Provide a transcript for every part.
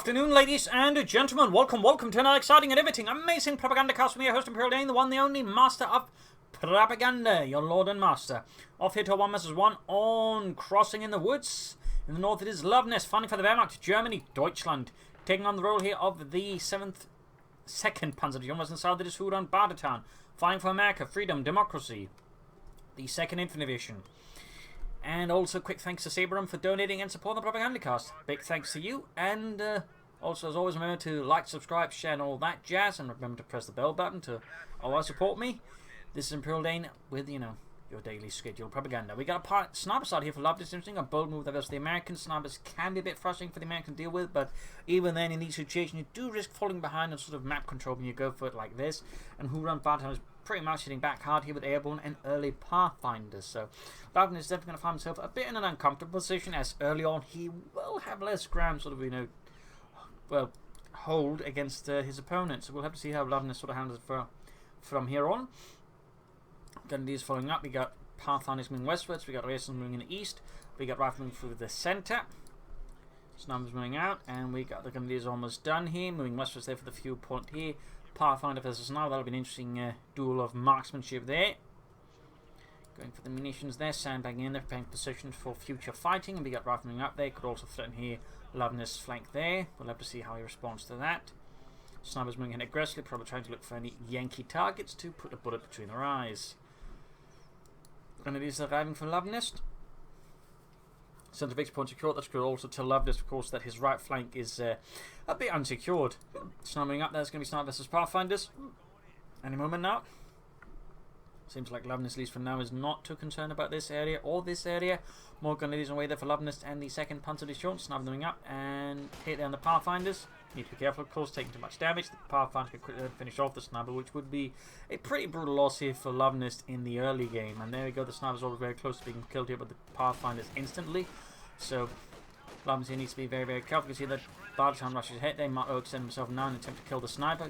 afternoon, ladies and gentlemen. Welcome to another exciting and riveting, amazing Propagandacast with me, your host Imperial Dane, the one, the only master of propaganda, your lord and master. Off here to 1 vs 1 on Crossing in the Woods. In the north it is Luvnest, fighting for the Wehrmacht, Germany, Deutschland. Taking on the role here of the 2nd Panzer Division, whereas in the south it is Whorunbartertown, fighting for America, freedom, democracy. The 2nd Infantry Division. And also, quick thanks to Saberum for donating and supporting the Propagandacast. Big thanks to you. And also, as always, remember to like, subscribe, share, and all that jazz. And remember to press the bell button to always support me. This is Imperial Dane with, your daily scheduled propaganda. We got a sniper side here for Luvnest. Interesting. A bold move that versus the American snipers can be a bit frustrating for the Americans to deal with. But even then, in these situations, you do risk falling behind on sort of map control when you go for it like this. And Whorunbartertown is pretty much hitting back hard here with Airborne and early Pathfinders. So Luvnest is definitely going to find himself a bit in an uncomfortable position, as early on he will have less ground sort of, hold against his opponent. So we'll have to see how Luvnest sort of handles it from here on. Grenadiers following up. We got Pathfinders moving westwards. We got Racers moving in the east. We got Riflemen through the centre. Snipers moving out. And we got the Grenadiers almost done here. Moving westwards there for the fuel point here. Pathfinder versus Sniper. That'll be an interesting duel of marksmanship there. Going for the munitions there. Sandbagging in there. Preparing positions for future fighting. And we got Riflemen up there. Could also threaten here Luvnest's flank there. We'll have to see how he responds to that. Snipers moving in aggressively. Probably trying to look for any Yankee targets to put a bullet between their eyes. Grenadiers arriving from Luvnest. Centre victory point secured. That's good. Also tell Luvnest, of course, that his right flank is a bit unsecured. Sniping up there. It's going to be Sniper versus Pathfinders. Any moment now. Seems like Luvnest, at least for now, is not too concerned about this area or this area. More Grenadiers on the way there for Luvnest and the 2nd Panzer Division. Sniper moving up and hit there on the Pathfinders. Need to be careful, of course, taking too much damage. The Pathfinder can quickly finish off the Sniper, which would be a pretty brutal loss here for Luvnest in the early game. And there we go, the Sniper's already very close to being killed here by the Pathfinders instantly. So Luvnest here needs to be very, very careful. You can see that Bartertown rushes ahead. They might extend himself now in an attempt to kill the Sniper.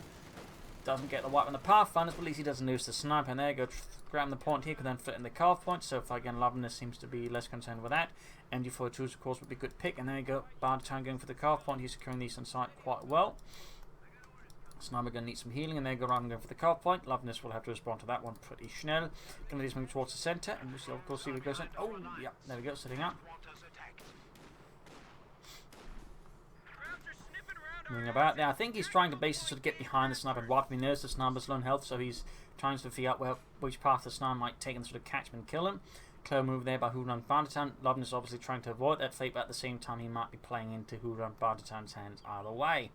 Doesn't get the wipe on the Pathfinders, but at least he doesn't lose the Sniper. And there you go, grabbing the point here, could then fit in the carve point. So far again, Luvnest seems to be less concerned with that. MG42s, of course, would be a good pick. And there you go, Bartertown going for the carve point. He's securing these on site quite well. Sniper going to need some healing, and there you go, Rifleman going for the carve point. Luvnest will have to respond to that one pretty schnell. Grenadiers moving towards the centre, and we'll see, of course, see what goes in. Oh, yeah, there we go, setting up. Moving about there. I think he's trying to basically sort of get behind the Sniper and wipe him. There's the Sniper's low health, so he's trying to figure out which path the Sniper might take and sort of catch him and kill him. Clever move there by Whorunbartertown. Luvnest is obviously trying to avoid that fate, but at the same time he might be playing into Whorunbartertown's hands either way.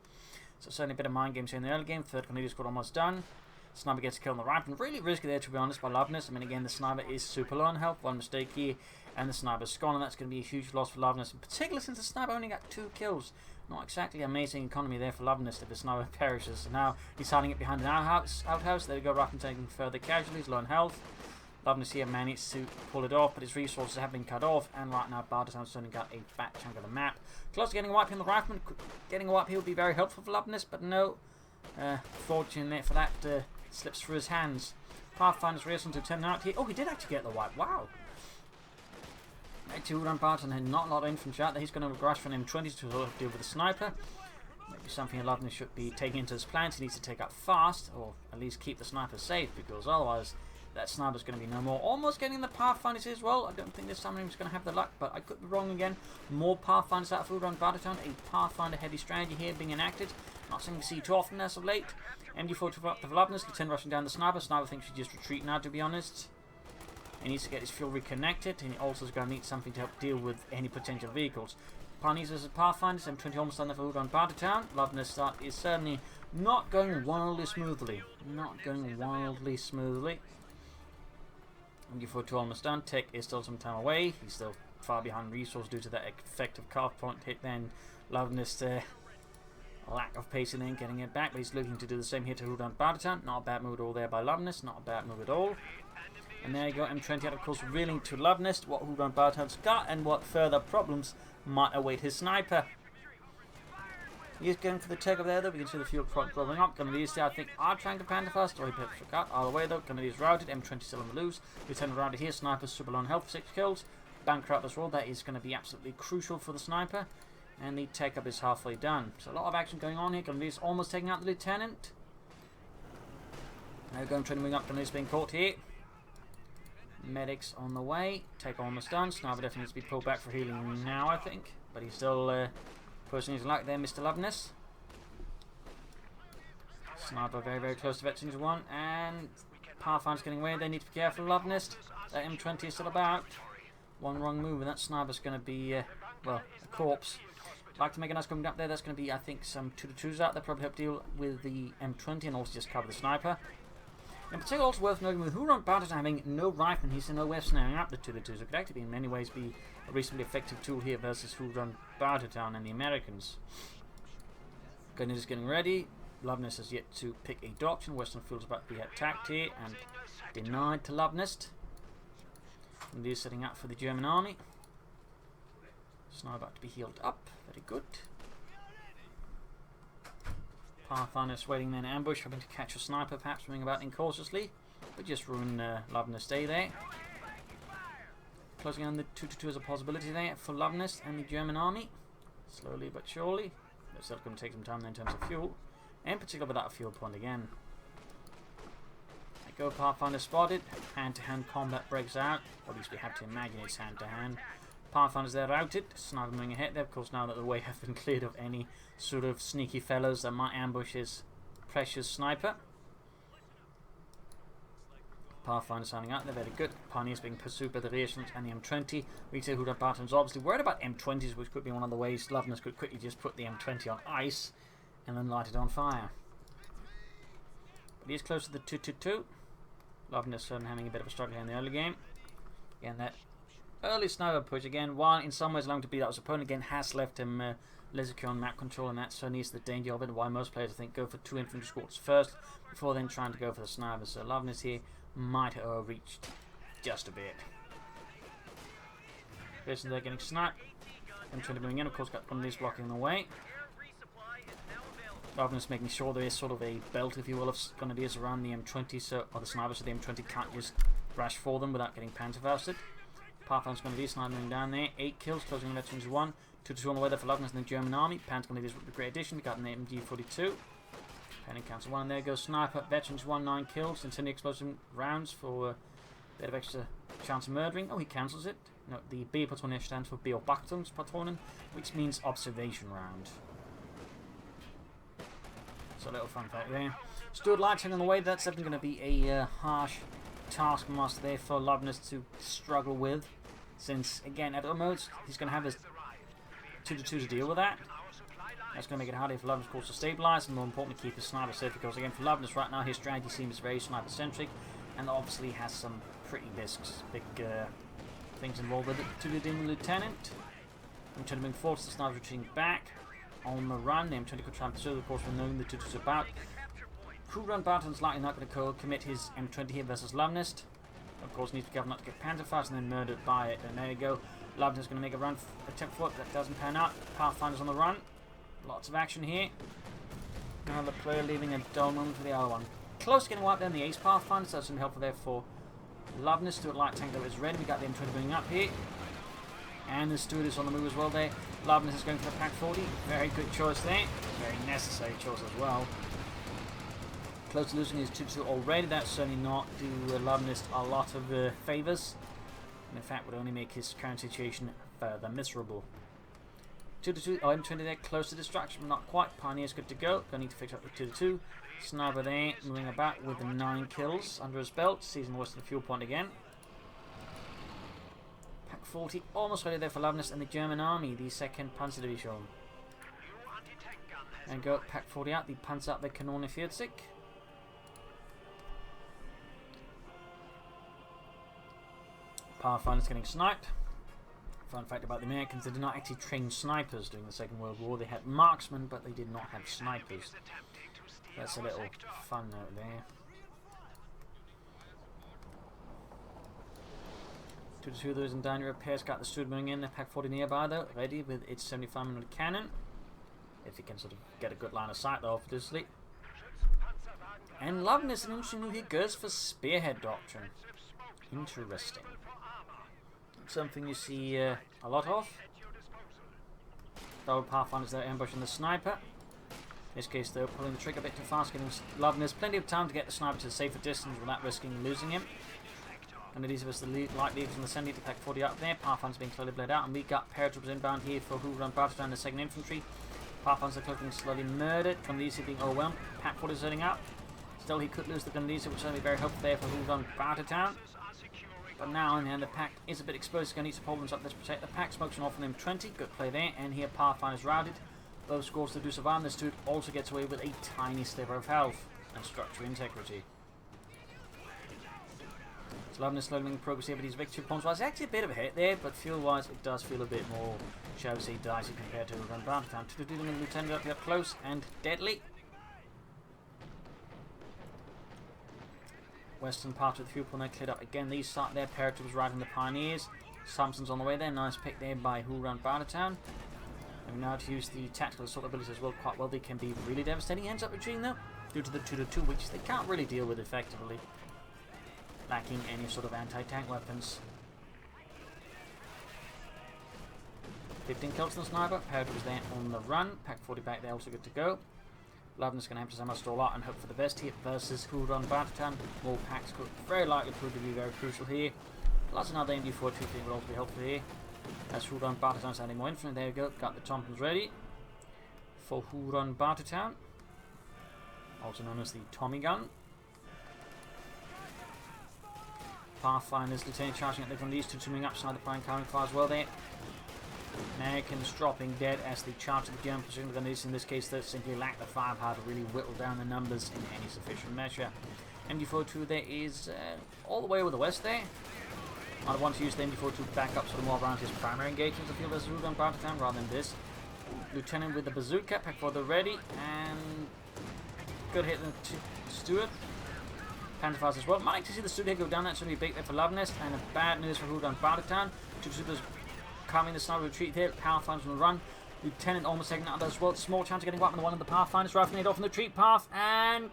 So certainly a bit of mind games here in the early game. 3rd Grenadier squad almost done. Sniper gets a kill on the right, and really risky there, to be honest, by Luvnest. I mean, again, the Sniper is super low on health. One mistake here, and the Sniper's gone, and that's going to be a huge loss for Luvnest, in particular since the Sniper only got 2 kills. Not exactly amazing economy there for Luvnest if the Sniper perishes. So now he's hiding it behind an outhouse. There we go, Rifleman taking further casualties, low on health. Luvnest here managed to pull it off, but his resources have been cut off, and right now Bartertown's certainly got a fat chunk of the map. Close to getting a wipe here on the Rifleman. Getting a wipe here would be very helpful for Luvnest, but no. Fortunately for that, slips through his hands. Pathfinder's racing to 10 out here. Oh, he did actually get the wipe. Wow. Actually, Whorunbartertown had not a lot of infantry out there. He's going to rush from M20 to sort of deal with the Sniper. Maybe something Luvnest should be taking into his plans. He needs to take up fast, or at least keep the Sniper safe, because otherwise that Sniper's going to be no more. Almost getting the Pathfinders as well. I don't think this time he's going to have the luck, but I could be wrong again. More Pathfinders out of Whorunbartertown. A Pathfinder heavy strategy here being enacted. Not something we see too often as of late. MG4 up the Luvnest. Lieutenant rushing down the Sniper. Sniper thinks he should just retreat now, to be honest. He needs to get his fuel reconnected, and he also is going to need something to help deal with any potential vehicles. Pioneers versus Pathfinders. M20 almost done there for Whorunbartertown. Luvnest start is certainly not going wildly smoothly. Not going wildly smoothly. MG42 almost done. Tech is still some time away. He's still far behind resource due to that effective carve point hit. Then Luvnest lack of pace in there, getting it back, but he's looking to do the same here to Whorunbartertown. Not a bad move at all there by Luvnest. Not a bad move at all. And there you go, M20 out, of course, revealing to Luvnest what Whorunbartertown's got and what further problems might await his Sniper. He's going for the tech up there, though. We can see the fuel point growing up. Grenadiers there, I think, are trying to panda fast, or he perhaps forgot. Either way, though, Grenadiers routed. M20 still on the loose. Lieutenant routed here. Sniper super low on health, 6 kills. Bankrupt as well. That is going to be absolutely crucial for the Sniper. And the tech-up is halfway done. So a lot of action going on here. Grenadiers almost taking out the lieutenant. Now going to move up. Grenadiers being caught here. Medics on the way. Take almost done. Sniper definitely needs to be pulled back for healing now, I think. But he's still pushing his luck there, Mr. Luvnest. Sniper very, very close to Veterans 1. And Pathfinder's getting away. They need to be careful, Luvnest. That M20 is still about. One wrong move and that sniper's going to be, well, a corpse. Like to make a nice coming up there. That's going to be, I think, some 2-2s out there. Probably help deal with the M20 and also just cover the sniper. In particular, also worth noting with Whorunbartertown having no rifleman, he's in no way of snaring up the 2-2s. It could actually, in many ways, be a reasonably effective tool here versus Whorunbartertown and the Americans. Gunner is getting ready. Luvnest has yet to pick a doctrine. Western Field's about to be attacked here and denied to Luvnest. And he's setting up for the German army. It's now about to be healed up. Very good. Pathfinder's waiting there in ambush, hoping to catch a sniper, perhaps moving about incautiously, but just ruin Luvnest day there. Closing on the 2-2 as a possibility there for Luvnest and the German army. Slowly but surely. It's still going to take some time there in terms of fuel. In particular without a fuel point again. There go, Pathfinder spotted. Hand-to-hand combat breaks out. Or at least we have to imagine it's hand-to-hand. Pathfinders there routed. Sniper moving ahead there. Of course, now that the way has been cleared of any sort of sneaky fellows that might ambush his precious sniper. Pathfinder sounding out there. Very good. Pioneers being pursued by the reassurance and the M20. We say Whorunbartertown's obviously worried about M20s, which could be one of the ways Luvnest could quickly just put the M20 on ice and then light it on fire. But he is close to the 2-2-2. Luvnest certainly having a bit of a struggle here in the early game. Again, that early sniper push again, while in some ways allowing to beat out his opponent, again has left him less secure on map control, and that certainly is the danger of it. Why most players, I think, go for 2 infantry squads first before then trying to go for the sniper. So Luvnest here might have overreached just a bit. Basically, they're getting sniped. M20 moving in, of course, got one of these blocking the way. Luvnest making sure there is sort of a belt, if you will, of grenadiers around the M20, so, or the sniper, so the M20 can't just rush for them without getting panzerfausted. Pathfinder's going to be sniping down there. 8 kills, closing the Veterans 1. 2-2 on the way there for Luvnest and the German army. Pan's going to be a great addition. We got an MG42. Pen and cancel 1, and there goes Sniper. Veterans 1, 9 kills. Incendiary explosion rounds for a bit of extra chance of murdering. Oh, he cancels it. No, the B patroon here stands for Beobachtungspatronen, which means observation round. So a little fun fact there. Stuart Lighting on the way. That's definitely going to be a harsh taskmaster there for Luvnest to struggle with, since again at the most he's going to have his 2-2 to deal with that. That's going to make it harder for Luvnest, of course, to stabilise, and more importantly keep his sniper safe, because again for Luvnest right now his strategy seems very sniper centric and obviously has some pretty big things involved with it. To the lieutenant, I'm trying to move forward, the sniper retreating back on the run. The M20 could try and pursue, of course, we're knowing the 2-2's about. Whorunbartertown's likely not going to commit his M20 here versus Luvnest. Of course, needs to be careful not to get panzerfausted and then murdered by it. And there you go. Luvnest's going to make a run, attempt for it. That doesn't pan out. Pathfinder's on the run. Lots of action here. Another player leaving a dull moment for the other one. Close to getting wiped there in the Ace Pathfinder, so that's some helpful there for Luvnest. Stuart Light Tank though is ready. We got the M20 going up here. And the Stuart is on the move as well there. Luvnest is going for the Pack 40. Very good choice there. Very necessary choice as well. Close to losing his 2-2 already. That's certainly not do Luvnest a lot of favours. And in fact would only make his current situation further miserable. 2-2, oh, M20 there, close to destruction, but not quite. Pioneer's good to go. Gonna need to fix up the 2-2. Sniper there, moving about with the 9 kills under his belt. Seizing the western fuel point again. Pack 40 almost ready there for Luvnest and the German army, the 2nd Panzer Division. And go Pack 40 out, the Panzerabwehrkanone 40. Pathfinder's getting sniped. Fun fact about the Americans, they did not actually train snipers during the Second World War. They had marksmen, but they did not have snipers. That's a little fun note there. 2-2 of those in down repairs. Got the Stuart moving in. The Pack 40 nearby though, ready with its 75mm cannon. If you can sort of get a good line of sight though, obviously. And Luvnest, an interesting move here, goes for Spearhead Doctrine. Interesting. Something you see a lot of. Double Pathfinders there ambushing the sniper. In this case, though, pulling the trigger a bit too fast, getting Luvnest plenty of time to get the sniper to a safer distance without risking losing him. And it is with the light leaders in the center to pack 40 up there. Pathfinders being slowly bled out, and we got paratroopers inbound here for Whorunbartertown and the 2nd Infantry. Pathfinders are closing slowly murdered. Gandhisi being overwhelmed. Pack 40 setting up. Still, he could lose the Gandhisi, which is certainly very helpful there for Whorunbartertown. But now, and the pack is a bit exposed. He's going to need some problems up there to protect the pack. Smokes off on him 20. Good play there. And here, Pathfinder's routed. Both scores to do survive. This dude also gets away with a tiny sliver of health and structure integrity. So Luvnest slowly making progress here, but his victory points was actually a bit of a hit there, but fuel-wise it does feel a bit more, shall we say, dicey compared to Whorunbartertown. Doing the Lieutenant up close and deadly. Western part of the fuel point now cleared up again. These start their paratroopers riding the Pioneers. Samson's on the way there. Nice pick there by Whorunbartertown. And now to use the tactical assault abilities as well quite well. They can be really devastating. He ends up retreating though due to the 2-2, which they can't really deal with effectively, lacking any sort of anti-tank weapons. 15 kills to the sniper. Paratroopers there on the run. Pack 40 back there, also good to go. Luvnest going to emphasize my stall out and hope for the best here versus Whorunbartertown. More packs could very likely prove to be very crucial here. Plus another MD4 thing will also be helpful here. As Whorunbartertown's adding more infantry. There we go. Got the Thompsons ready for Whorunbartertown, also known as the Tommy gun. Pathfinders, Lieutenant charging at the Gandhis, two swimming up side the prime carrying fire as well there. Americans dropping dead as they charge the German position. The Gandhis in this case that simply lack the firepower to really whittle down the numbers in any sufficient measure. MD42 there is all the way over the west there. I'd want to use the MD42 to back up sort of more around his primary engagements of field versus Whorunbartertown rather than this. Lieutenant with the bazooka, pack for the ready, and good hit the Stuart. Panzerfires as well. Might like to see the Stuart go down. That's going to be big there for Luvnest, and a bad news for Whorunbartertown. Two supers coming the sniper retreat here. Pathfinders on the run. Lieutenant almost taken out as well. Small chance of getting wiped on the one of the Pathfinders. Rifling it off in the retreat path, and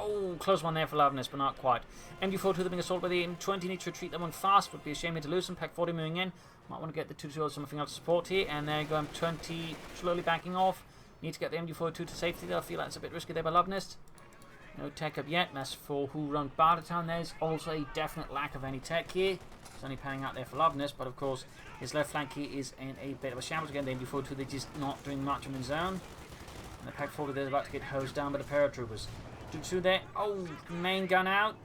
oh, close one there for Luvnest, but not quite. MD42 the being assaulted by the M20. Needs to retreat that one fast. Would be a shame to lose them. Pack 40 moving in. Might want to get the 2-2 or something else to support here. And there you go, M20 slowly backing off. Need to get the MD42 to safety there. I feel like it's a bit risky there by Luvnest. No tech up yet. That's for Whorunbartertown. There's also a definite lack of any tech here. It's only panning out there for Luvnest, but of course his left flank here is in a bit of a shambles again. The MD42 they're just not doing much on his own. And the pack 40 they're about to get hosed down by the paratroopers. 2-2 there. Oh, main gun out.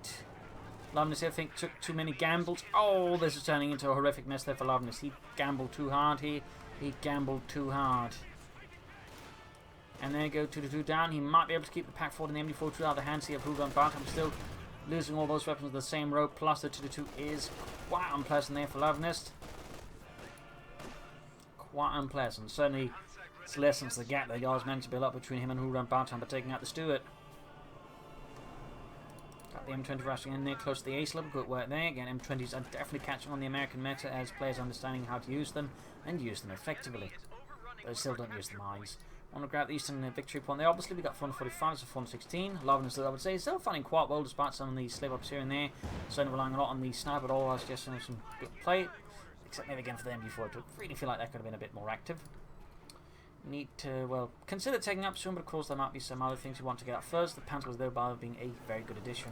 Luvnest, I think, took too many gambles. Oh, this is turning into a horrific mess there for Luvnest. He gambled too hard here. He gambled too hard. And there you go, 2-2 down. He might be able to keep the pack 40 and the MD42 out of the hands here of Whorunbartertown. Still losing all those weapons of the same road. Plus the 2-2 is quite unpleasant there for Luvnest. Quite unpleasant. Certainly, it's lessens the gap that Yar's managed to build up between him and Whorunbartertown by taking out the Stuart. Got the M20 rushing in there close to the ace level. Good work there. Again, M20s are definitely catching on the American meta as players understanding how to use them and use them effectively. But still don't use the mines. Want to grab the Eastern victory point there. Obviously, we got 445 to 416. Luvnest, I would say, is still finding quite well despite some of the slip ups here and there. Certainly relying a lot on the sniper, but otherwise just some good play. Except maybe again for the MD4. I really feel like that could have been a bit more active. Need to, well, consider taking up soon, but of course there might be some other things you want to get up first. The Panzers thereby being a very good addition.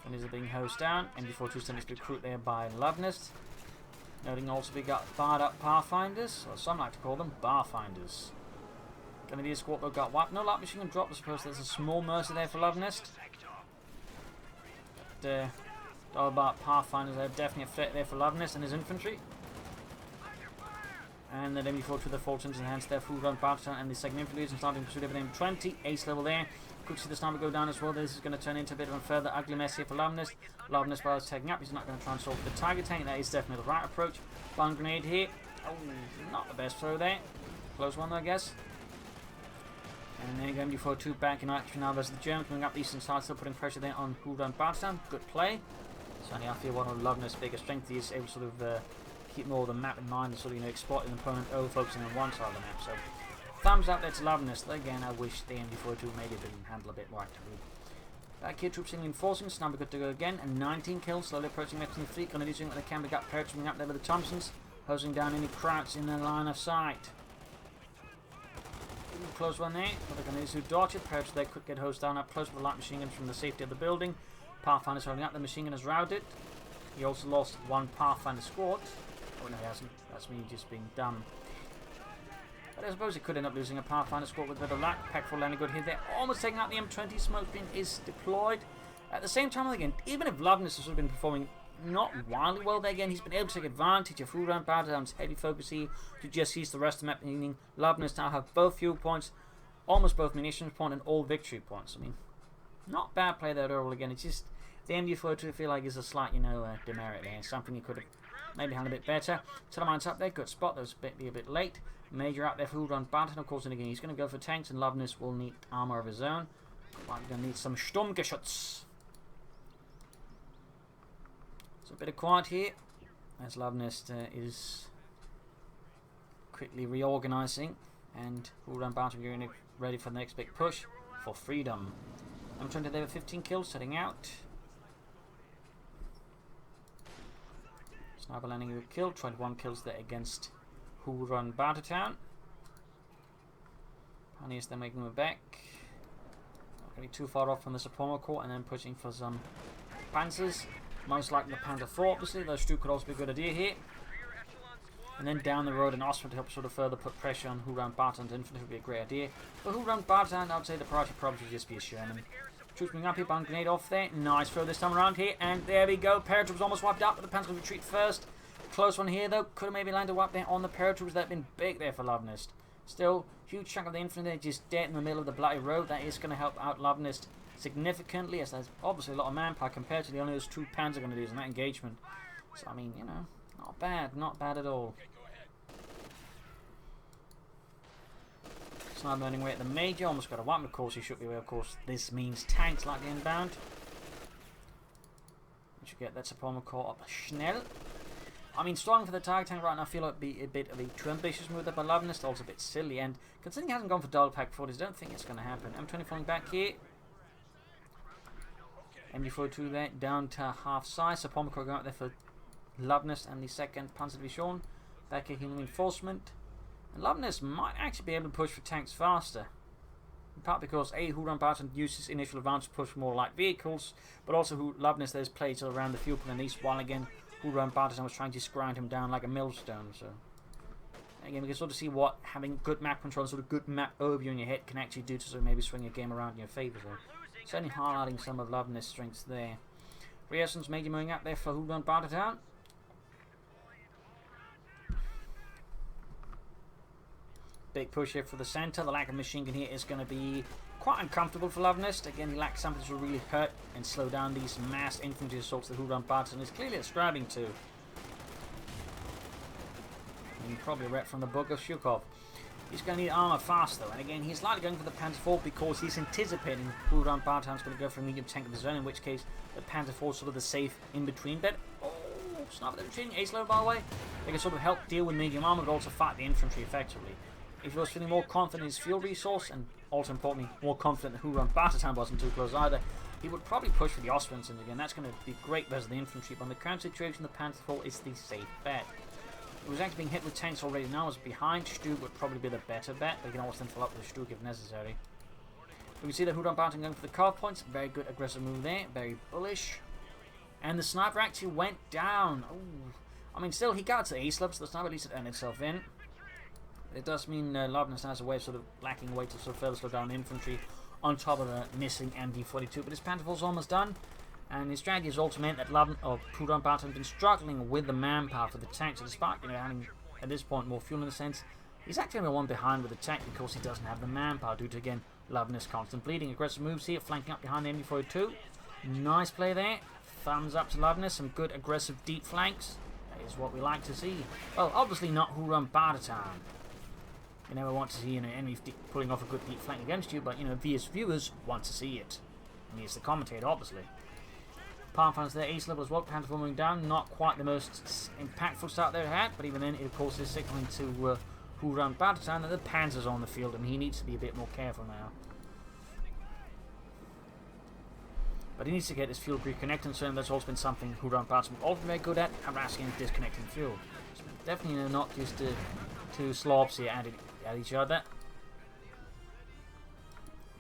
And these are being hosed down. MD42 sent to recruit there by Luvnest. Noting also we got barred up Pathfinders, or some like to call them Barfinders. Gonna be a squad that got wiped. No light machine gun drop. I suppose there's a small mercy there for Luvnest. But all about Pathfinders are definitely a threat there for Luvnest and his infantry. And then MD4 to the Fultons enhanced their Whorunbartertown and the 2nd Infantry and starting to pursue their M20. Ace level there. Could see the sniper go down as well. This is going to turn into a bit of a further ugly mess here for Luvnest. Luvnest, while he's taking up, he's not going to try and solve the Tiger tank. That is definitely the right approach. Bomb grenade here. Oh, not the best throw there. Close one though, I guess. And there you go, MD42 back in action now versus the Germans. Coming up the eastern side, still putting pressure there on Whorunbartertown. Good play. Certainly I feel one of Luvnest's biggest strength. He is able to sort of keep more of the map in mind and sort of, exploit an opponent over focusing on one side of the map. So thumbs up there to Luvnest. Again, I wish the MD42 maybe didn't handle a bit more actively. Back here, troops reinforcing. Sniper good to go again. And 19 kills, slowly approaching Mexican fleet. Gonna do something that they can. We got paratrooping up there with the Thompsons. hosing down any crowds in their line of sight. Close one there. But they're going to use Dodge. Paratroopers there could get hosed down up close with the light machine guns from the safety of the building. Pathfinder's holding up. The machine gun is routed. He also lost one Pathfinder squad. Oh no, he hasn't. That's me just being dumb. But I suppose he could end up losing a Pathfinder squad with a bit of luck. Pack-full landing good here. They're almost taking out the M20. Smoke screen is deployed. At the same time, again, even if Luvnest has been performing not wildly well there, again, he's been able to take advantage of Whorunbartertown's heavy focus here to just seize the rest of the map, meaning Luvnest now have both fuel points, almost both munitions point, and all victory points. I mean, not bad play there at all. Again, it's just the MD42 I feel like is a slight, demerit there. Something you could have maybe handled a bit better. Telemines up there, good spot. That was a bit late. Major out there for Whorunbartertown, of course, and again, he's going to go for tanks, and Luvnest will need armor of his own. We're going to need some Sturmgeschütz. So a bit of quiet here, as Luvnest is quickly reorganising, and Whorunbartertown getting ready for the next big push for freedom. I'm trying to deliver 15 kills, setting out. Sniper landing with a kill, 21 kills there against Whorunbartertown. Pioneers then making them back. Not going to be too far off from the Supremo Corps, and then pushing for some Panzers. Most likely the Panther 4, obviously. Those two could also be a good idea here. And then down the road in Osprey to help sort of further put pressure on Whorunbartertown's infantry would be a great idea. For Whorunbartertown, I would say the priority probably should just be a Sherman. Troops moving up here, bomb grenade off there. Nice throw this time around here. And there we go. Paratroopers almost wiped out, but the Panthers will retreat first. Close one here, though. Could have maybe landed a wipe there on the Paratroopers. That have been big there for Luvnest. Still, huge chunk of the infantry there just dead in the middle of the bloody road. That is going to help out Luvnest significantly, as there's obviously a lot of manpower compared to the only those 2 Panzers are going to do in that engagement. So, I mean, not bad at all. Sniper burning away at the Major, almost got a wipe, of course he should be aware, of course this means tanks likely inbound. We should get that Supremo Corps up Schnell. I mean, starting for the target tank right now, I feel like it'd be a bit of a too ambitious move there by Luvnest, also a bit silly, and considering he hasn't gone for double pack 40s, I don't think it's going to happen. M20 falling back here. MD42 there, down to half size. So Supremo Corps going out there for Luvnest and the 2nd Panzer Division. Back here, reinforcement. And Luvnest might actually be able to push for tanks faster. In part because A, Whorunbartertown uses initial advance to push more light vehicles, but also Luvnest there's plays around the fuel plant east, while again Whorunbartertown was trying to grind him down like a millstone. So again, we can sort of see what having good map control and sort of good map overview in your head can actually do to sort of maybe swing a game around in your favour. So certainly highlighting some of Luvnest's strengths there. Reason's Major moving up there for Whorunbartertown. Big push here for the centre. The lack of machine gun here is going to be quite uncomfortable for Luvnest. Again, he lacks something to really hurt and slow down these mass infantry assaults that Whorunbartertown is clearly ascribing to. And probably read from the book of Shukov. He's going to need armour fast though, and again he's likely going for the Panzer IV because he's anticipating Whorunbartertown's going to go for a medium tank of his own, in which case the Panzer IV is sort of the safe in-between bit. Oh, sniper retreating, ace load by the way. They can sort of help deal with medium armour but also fight the infantry effectively. If he was feeling more confident in his fuel resource, and also importantly more confident that Whorunbartertown wasn't too close either, he would probably push for the Austrians, and again that's going to be great versus the infantry, but in the current situation the Panzer IV is the safe bet. It was actually being hit with tanks already, now it's behind. Stug would probably be the better bet, but you can always then fill up with Stug if necessary. We can see that Whorunbartertown going for the carve points, very good aggressive move there, very bullish. And the sniper actually went down. Ooh. I mean still he got to ace level, so the sniper at least earned itself in. It does mean Luvnest has a way of sort of lacking weight to sort of further slow down the infantry on top of the missing MD42, but his Panther IV is almost done. And his strategy has also meant that Whorunbartertown has been struggling with the manpower for the tanks. So despite having at this point more fuel in a sense, he's actually only one behind with the tank because he doesn't have the manpower due to again Luvnest's constant bleeding. Aggressive moves here, flanking up behind the MD42. Nice play there. Thumbs up to Luvnest. Some good aggressive deep flanks. That is what we like to see. Well, obviously not Whorunbartertown. You never want to see enemy pulling off a good deep flank against you, but we as viewers want to see it. And he's the commentator, obviously. Pathfinder's there, ace level as well. Panther IV moving down, not quite the most impactful start they had, but even then, it of course is signaling to Whorunbartertown that the Panzer's on the field, and he needs to be a bit more careful now. But he needs to get his fuel reconnected, and certainly that's also been something Whorunbartertown also very good at, harassing and disconnecting fuel. Definitely not just two slobs here at each other.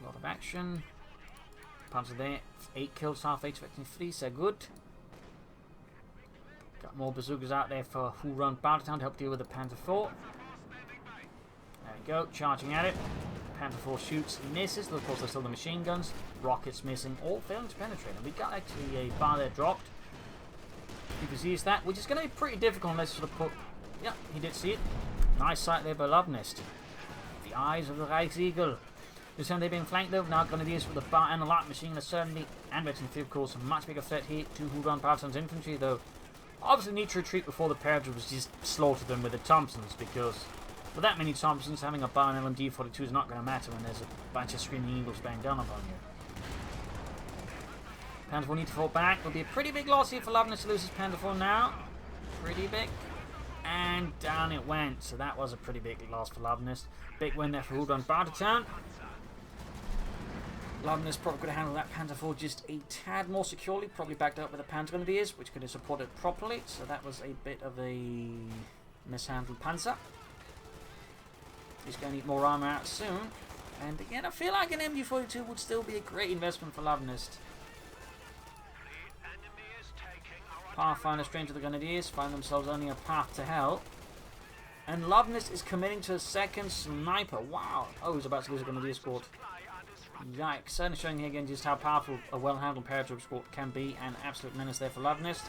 A lot of action. Panzer there. 8 kills, half 8 expecting 3, so good. Got more bazookas out there for Whorunbartertown to help deal with the Panzer IV. There we go, charging at it. Panzer IV shoots, misses. Of course, there's still the machine guns. Rockets missing, all failing to penetrate. And we got actually a bar there dropped. He perceives that, which is going to be pretty difficult unless you sort of put... Yeah, he did see it. Nice sight there by Luvnest. The eyes of the Reichseagle. This time they're being flanked though. Now Grenadiers with the bar and the light machine gun certainly, and veteran field course, a much bigger threat here to Whorunbartertown's infantry though. Obviously need to retreat before the paratroopers just slaughter them with the Thompsons, because with that many Thompsons, having a bar and LMG-42 is not going to matter when there's a bunch of screaming eagles bearing down upon you. Panzer IV need to fall back. Will be a pretty big loss here for Luvnest to lose his Panzer IV now. Pretty big. And down it went. So that was a pretty big loss for Luvnest. Big win there for Whorunbartertown. Luvnest probably could have handled that Panzer IV just a tad more securely. Probably backed up with the Panzer Grenadiers, which could have supported properly. So that was a bit of a mishandled Panzer. He's going to need more armor out soon. And again, I feel like an MG-42 would still be a great investment for Luvnest. Pathfinder strange to the Grenadiers find themselves only a path to hell. And Luvnest is committing to a second sniper. Wow. Oh, he's about to lose a Grenadier squad. Yikes. Certainly showing here again just how powerful a well-handled paratroop squad can be. An absolute menace there for Luvnest.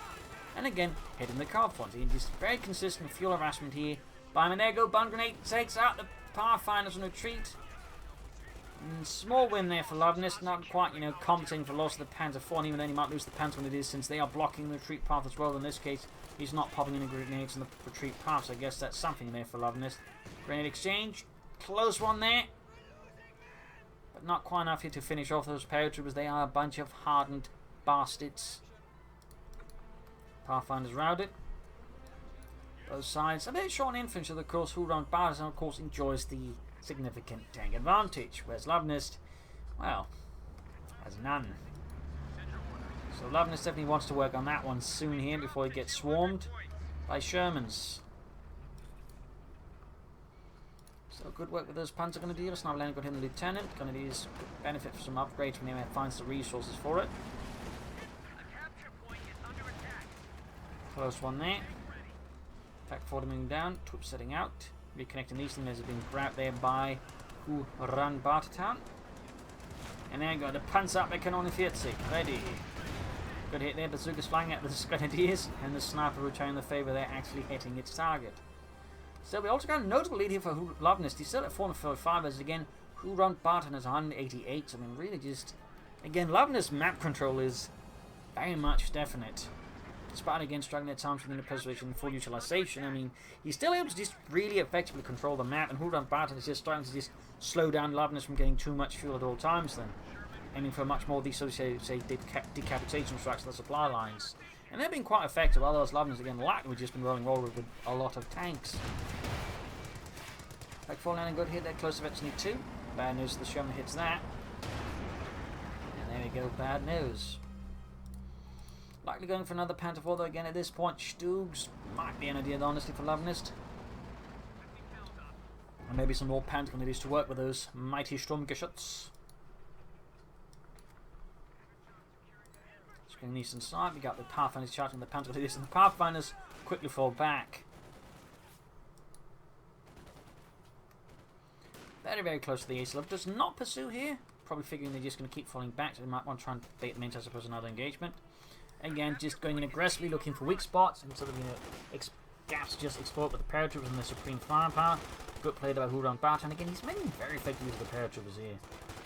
And again, hitting the card front. Just very consistent fuel harassment here. By there go, Bun Grenade takes out the Pathfinders on retreat. Small win there for Luvnest, not quite, compensating for loss of the Panzer IV, and even then he might lose the Panzer Grenadiers since they are blocking the retreat path as well. In this case, he's not popping any grenades in the retreat path, so I guess that's something there for Luvnest. Grenade exchange, close one there, but not quite enough here to finish off those paratroopers. They are a bunch of hardened bastards. Pathfinders routed. Both sides a bit short on infantry, of course. Whorunbartertown, of course, enjoys the significant tank advantage, whereas Luvnest, well, has none. So Luvnest definitely wants to work on that one soon here before he gets swarmed by Shermans. So good work with those Panzer Grenadiers. Now landing got him the Lieutenant. Grenadiers could benefit from some upgrades when he finds the resources for it. Close one there. Pack 40 moving down, troops setting out. Reconnecting these things have been grabbed there by Whorunbartertown. And there you go, the Panzerabwehr 40, ready. Good hit there, bazookas flying at the Grenadiers, and the sniper returning the favour there, actually hitting its target. So we also got a notable lead here for Luvnest. He's still at 445, as again, Whorunbartertown is 188. So I mean, really just, again, Luvnest's map control is very much definite. Despite again struggling at times within the preservation and full utilization, I mean, he's still able to just really effectively control the map, and Whorunbartertown is just starting to just slow down Luvnest from getting too much fuel at all times then. Aiming for much more of the associated, say, decapitation strikes on the supply lines. And they've been quite effective, otherwise Luvnest again likely we've just been rolling forward with a lot of tanks. Back 4 landing good hit there, close to Veteran 2. Bad news, the Sherman hits that. And there we go, bad news. Likely going for another Panzer IV, though again at this point Stugs might be an idea honestly for Luvnest. And maybe some more Panzer Grenadiers to work with those mighty Sturmgeschütz. Screen eastern side, we got the Pathfinders charging the Panzer Grenadiers, and the Pathfinders quickly fall back. Very, very close to the ace. Does not pursue here, probably figuring they're just going to keep falling back, so they might want to try and bait them into, I suppose, another engagement. Again, just going in aggressively, looking for weak spots, and sort of, gaps just exploit with the paratroopers and the supreme firepower. Good play by Whorunbartertown, and again, he's making very effective use of the paratroopers here.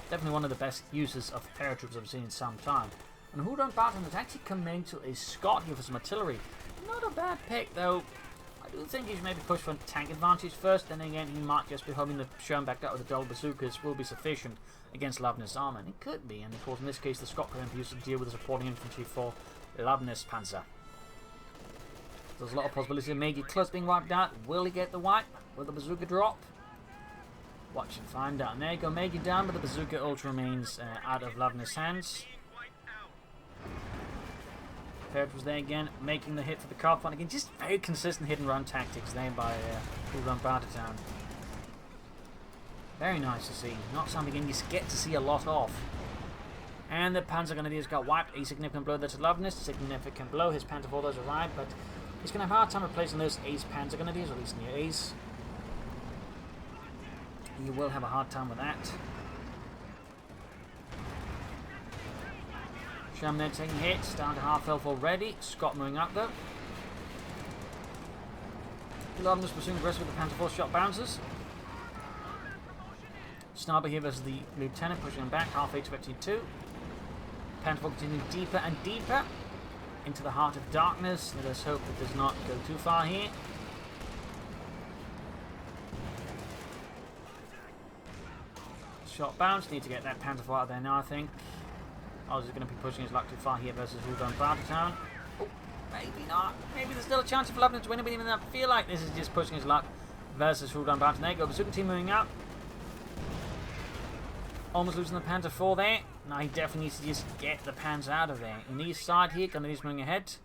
Definitely one of the best uses of paratroopers I've seen in some time. And Whorunbartertown has actually come into a Scot here for some artillery. Not a bad pick, though. I do think he should maybe push for a tank advantage first, then again, he might just be hoping the Sherman backed up with the dull bazookas will be sufficient against Luvnest's armour, and it could be, and of course, in this case, the Scot could be used to deal with the supporting infantry for Luvnest Panzer. There's a lot of possibilities of Major Klutz being wiped out. Will he get the wipe? Will the bazooka drop? Watch and find out. And there you go, Major down, but the bazooka ultra remains out of Luvnest's hands. Paired was there again, making the hit for the car front again. Just very consistent hit and run tactics there by Whorunbartertown. Very nice to see. Not something you get to see a lot of. And the Panzergrenadiers got wiped. A significant blow there to Luvnest. Significant blow. His Panther 4 arrived, but he's going to have a hard time replacing those Ace Panzergrenadiers, or at least near Ace. You will have a hard time with that. Sherman there taking hits, down to half health already. Scott moving up though. Luvnest pursuing aggressive with the Panther 4 shot bouncers. Sniper here versus the Lieutenant, pushing him back, half HP to 2. Panther 4 continuing deeper and deeper into the heart of darkness. Let us hope it does not go too far here. Shot bounce, need to get that Panther 4 out of there now, I think. Oz is going to be pushing his luck too far here versus Whorunbartertown. Oh, maybe not. Maybe there's still a chance for Luvnest to win it, but even I feel like this is just pushing his luck versus Whorunbartertown. There you go, Bazooka team moving up. Almost losing the Panther 4 there. Now he definitely needs to just get the Panzer out of there. In the east side here, Grenadiers moving ahead.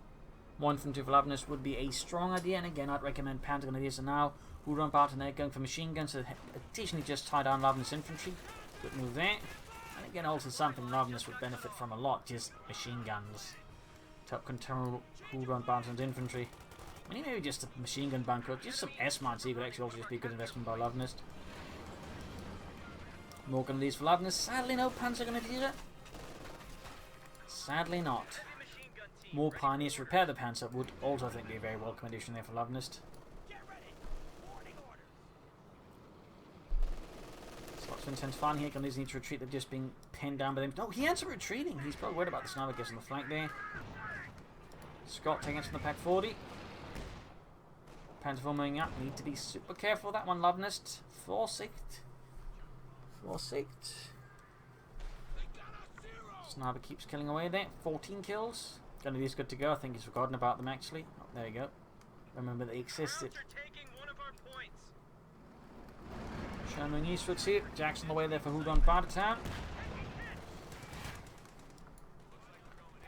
1 from 2 for Luvnest would be a strong idea, and again I'd recommend Panther Grenadiers. And now Whorunbartertown there going for machine guns to additionally just tie down Luvnest infantry. Good move there. And again, also something Luvnest would benefit from a lot, just machine guns. Top control Whorunbartertown's infantry. I mean, maybe just a machine gun bunker, just some S-mines here could actually also just be a good investment by Luvnest. More Grenadiers for Luvnest. Sadly, no Panzer Grenadier. Sadly not. More Pioneers to repair the Panzer would also, I think, be a very welcome addition there for Luvnest. Slots intensifying here. Grenadiers need to retreat. They're just being pinned down by them. No, he ends up retreating. He's probably worried about the sniper guess on the flank there. Scott taking it from the Pack 40. Panzer 4 moving up. Need to be super careful with that one, Luvnest. Forsicht. Sniper keeps killing away there. 14 kills. Grenadiers good to go. I think he's forgotten about them actually. Oh, there you go. Remember they existed. Sherman eastwards here. Jackson on the way there for Whorunbartertown.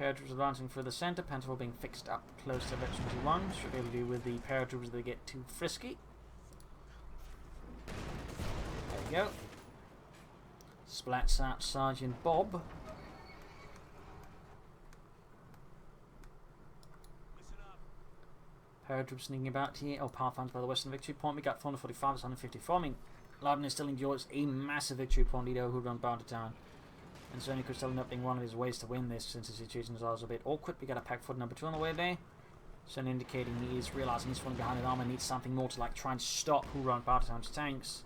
Paratroopers advancing through the centre. Panther being fixed up close to Veteran 21. Should be able to do with the paratroopers if they get too frisky. There we go. Splats out Sergeant Bob. Paratroops sneaking about here. Oh, Pathfinders by the Western Victory Point. We got 445 to 154. I mean, Luvnest still enjoys a massive victory point lead over Whorunbartertown. And certainly could still end up being one of his ways to win this since the situation is always a bit awkward. We got a Pack 4 number 2 on the way there. So indicating he is realising he's falling behind his armour and needs something more to like try and stop Whorunbartertown's tanks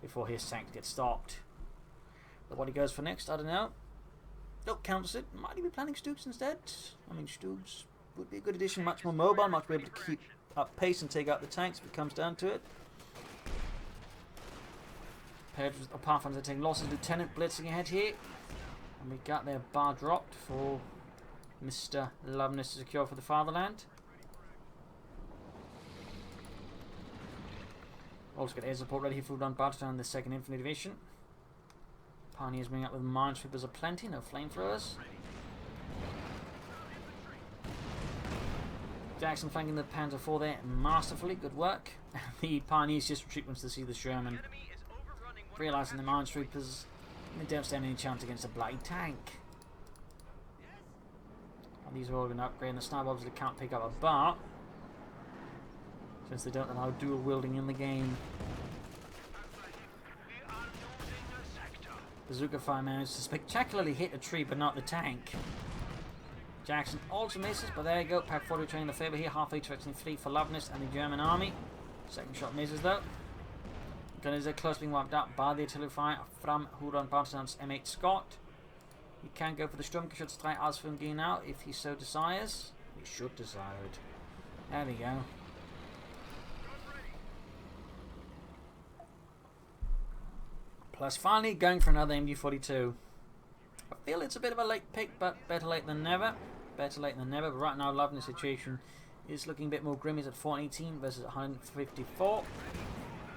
before his tanks get stopped. But what he goes for next, I don't know. Look, counters it. Might he be planning Stooks instead? I mean, Stooks would be a good addition. Much more mobile, much be able to keep up pace and take out the tanks if it comes down to it. Pathfinders are taking losses. Lieutenant blitzing ahead here. And we got their bar dropped for Mr. Luvnest to secure for the fatherland. Also got air support ready here for Whorunbartertown in the 2nd Infantry Division. Pioneers moving up with minesweepers aplenty, no flamethrowers. Jackson flanking the Panzer 4 there masterfully, good work. The Pioneers just retreat once they see the Sherman. Realising the minesweepers, they don't stand any chance against a bloody tank. And these are all going to upgrade, and the sniper obviously can't pick up a bar, since they don't allow dual wielding in the game. Bazooka fire managed to spectacularly hit a tree, but not the tank. Jackson also misses, but there you go. Pack 4 returning the favour here. Halfway to actually fleet for Luvnest and the German army. Second shot misses though. Gunners are close being wiped out by the artillery fire from Whorunbartertown's M8 Scott. He can go for the Sturmgeschütztreiber ausführen now if he so desires. He should desire it. There we go. Plus finally going for another MG42. I feel it's a bit of a late pick, but better late than never. Better late than never, but right now Luvnest's situation is looking a bit more grim. He's at 418 versus 154.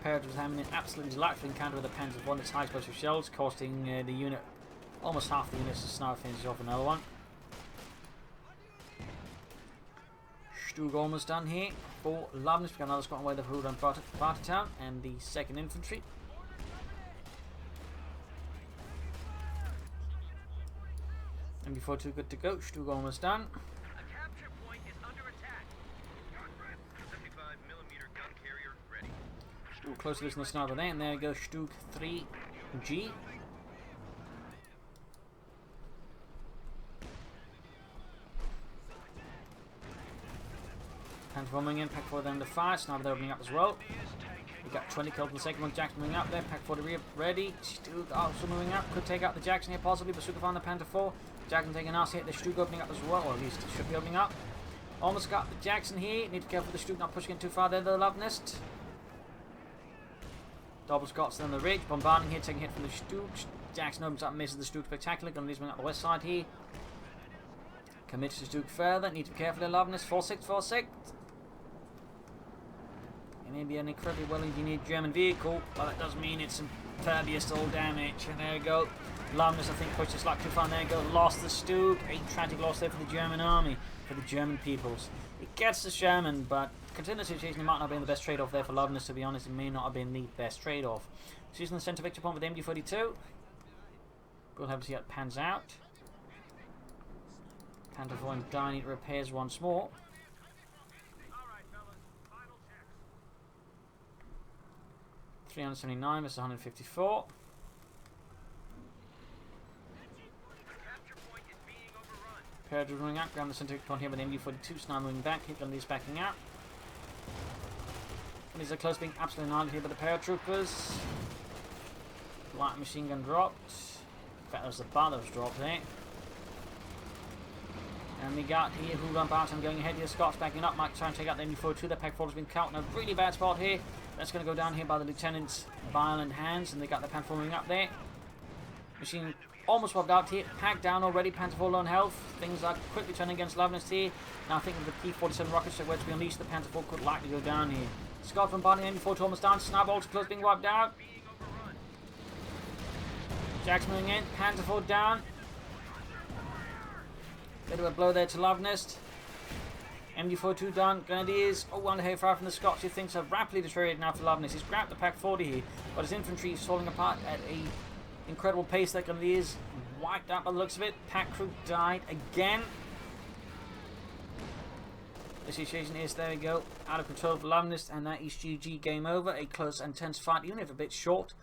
Paired with having an absolutely delightful encounter with the Panzer 1, its high explosive shells, costing the unit almost half the units to sniper finishes off another one. Stug almost done here for Luvnest. We've got another squad on the way to Whorunbartertown and the 2nd Infantry. MD42 good to go. Stug almost done. A capture point is under attack. 75mm gun carrier ready. Stug close to losing the sniper there, and there we go. Stug 3G. Panther moving in, Pack 4 down to fire, sniper they're opening up as well. We got 20 killed in the second one, Jackson moving up there, Pack 4 to rear, ready. Stug also moving up, could take out the Jackson here possibly, but Suka found the Panther 4. Jackson taking a nice hit, the Stug opening up as well, or at least should be opening up. Almost got the Jackson here, need to be careful with the Stug not pushing it too far there, the Luvnest. Double Scots on the ridge, bombarding here, taking a hit from the Stug. Jackson opens up, misses the Stug spectacularly, going to leave him up the west side here. Commits to Stug further, need to be careful of Luvnest, 4-6, 4-6. It may be an incredibly well-engineered German vehicle, but that does mean it's impervious to all damage. And there we go. Luvnest, I think, pushed the slack too far. And there we go. Lost the Stug. A tragic loss there for the German army, for the German peoples. It gets the Sherman, but considering the situation, it might not have been the best trade-off there for Luvnest, to be honest. It may not have been the best trade-off. So using the centre victory point with the MD42. We'll have to see how it pans out. Panther 4 and Dying repairs once more. 379 versus 154. Paratroopers running out, ground the center point here with the MD42, Sniper moving back, Hitler's backing out. And these are close, being absolutely annihilated here by the paratroopers. Light machine gun dropped. In fact, that was the bar that was dropped there. And we got here Whorunbartertown going ahead here. Scots backing up. Might try and take out the MD42. The Pack 4 has been caught in a really bad spot here. That's going to go down here by the Lieutenant's violent hands. And they got the Panther 4 moving up there. Machine almost swapped out here. Pack down already. Panther 4 low on health. Things are quickly turning against Luvnest here. Now I think with the P-47 rockets that were to be unleashed, the Panther 4 could likely go down here. Scott from bombarding MD42 almost down. Sniper ultra close being wiped out. Jack's moving in. Panther 4 down. Bit of a blow there to Luvnest. MD42 done. Grenadiers. Oh, one hair far from the Scots, who thinks have rapidly deteriorated now for Luvnest. He's grabbed the Pack 40 here, but his infantry is falling apart at a incredible pace. That Grenadiers wiped out by the looks of it. Pack crew died again. The situation is, there we go, out of control for Luvnest, and that is GG, game over. A close and tense fight, even if a bit short.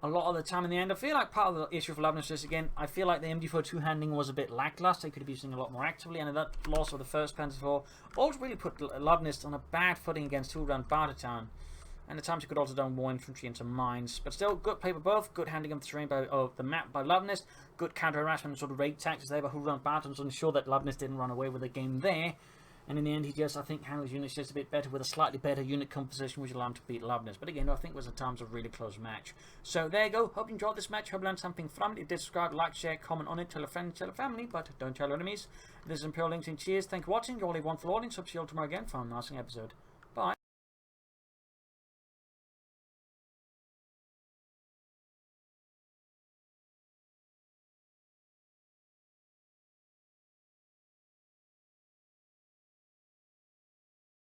A lot of the time in the end, I feel like part of the issue for Luvnest is, again, I feel like the MD42 handling was a bit lackluster. They could have been using a lot more actively, and that loss of the first Panther 4 also really put Luvnest on a bad footing against Whorunbartertown. And at times he could also done more infantry into mines. But still, good play by both, good handling of the terrain of the map by Luvnest, good counter-harassment and sort of raid tactics there by Whorunbartertown to ensure that Luvnest didn't run away with the game there. And in the end, he just, I think, handled his units just a bit better with a slightly better unit composition, which allowed him to beat Luvnest. But again, I think it was at times a really close match. So there you go. Hope you enjoyed this match. Hope you learned something from it. If you did, subscribe, like, share, comment on it, tell a friend, tell a family, but don't tell your enemies. This is Imperial Links, and cheers. Thank you for watching. You're all a wonderful audience. Hope to see you all tomorrow again for a nice episode.